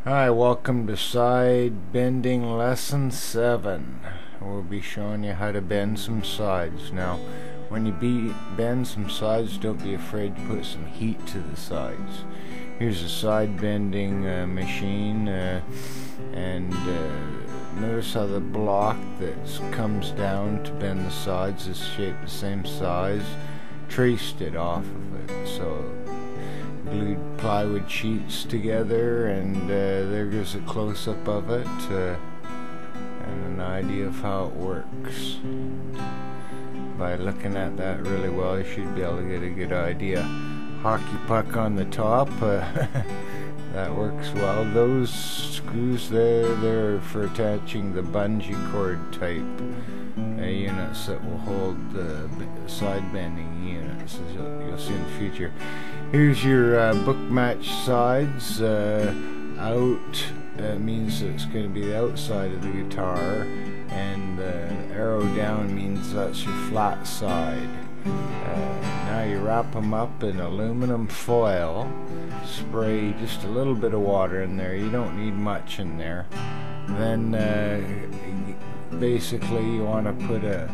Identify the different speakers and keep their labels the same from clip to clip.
Speaker 1: Hi, welcome to Side Bending Lesson 7. We'll be showing you how to bend some sides. Now, when you bend some sides, don't be afraid to put some heat to the sides. Here's a side bending machine, and notice how the block that comes down to bend the sides is shaped the same size. Traced it off of it, so glued plywood sheets together, and there goes a close-up of it and an idea of how it works. By looking at that really well, you should be able to get a good idea. Hockey puck on the top, that works well. Those screws there, they're for attaching the bungee cord type units that will hold the side bending units, as you'll see in the future. Here's your book match sides. Out means it's going to be the outside of the guitar, and the arrow down means that's your flat side. Now you wrap them up in aluminum foil, spray just a little bit of water in there, you don't need much in there. Then basically you want to put a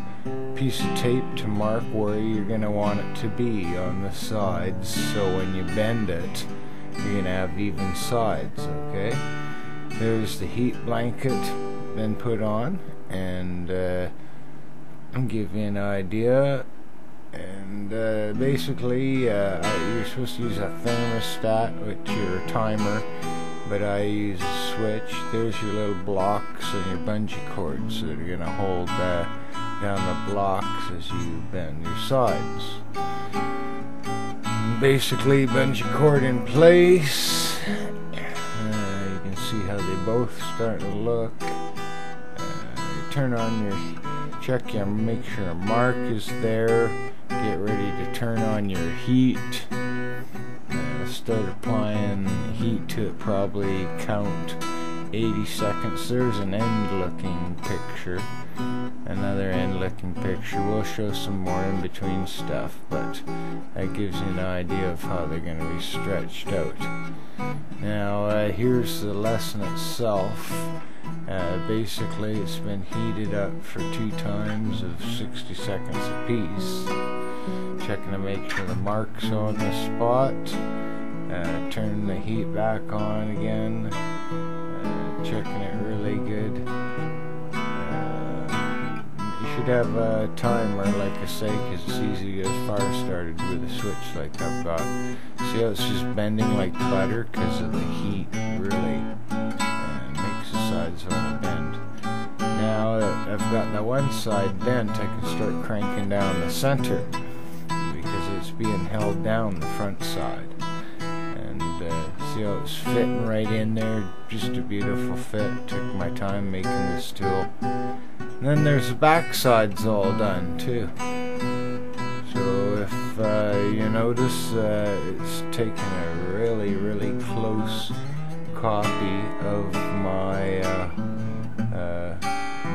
Speaker 1: piece of tape to mark where you're going to want it to be on the sides, so when you bend it you're going to have even sides. Okay, there's the heat blanket then put on, and give you an idea. And basically you're supposed to use a thermostat, which is a timer, but I use a switch. There's your little blocks and your bungee cords that are going to hold down the blocks as you bend your sides. Basically, bungee cord in place. You can see how they both start to look. You turn on your, check your, make sure a mark is there. Get ready to turn on your heat. Start applying heat to it, probably count 80 seconds. There's an end looking picture, another end looking picture. We'll show some more in between stuff, but that gives you an idea of how they're going to be stretched out. Now here's the lesson itself. Basically it's been heated up for 2 times of 60 seconds apiece. Checking to make sure the mark's on the spot. Turn the heat back on again. Checking it really good. You should have a timer, like I say, because it's easy to get a fire started with a switch like I've got. See how it's just bending like butter because of the heat. Really makes the sides want to bend. Now that I've got the one side bent, I can start cranking down the center because it's being held down the front side. See how it's fitting right in there, just a beautiful fit. Took my time making this tool. And then there's the back sides all done too. So if you notice, it's taken a really close copy of my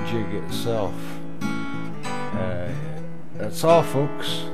Speaker 1: jig itself. That's all, folks.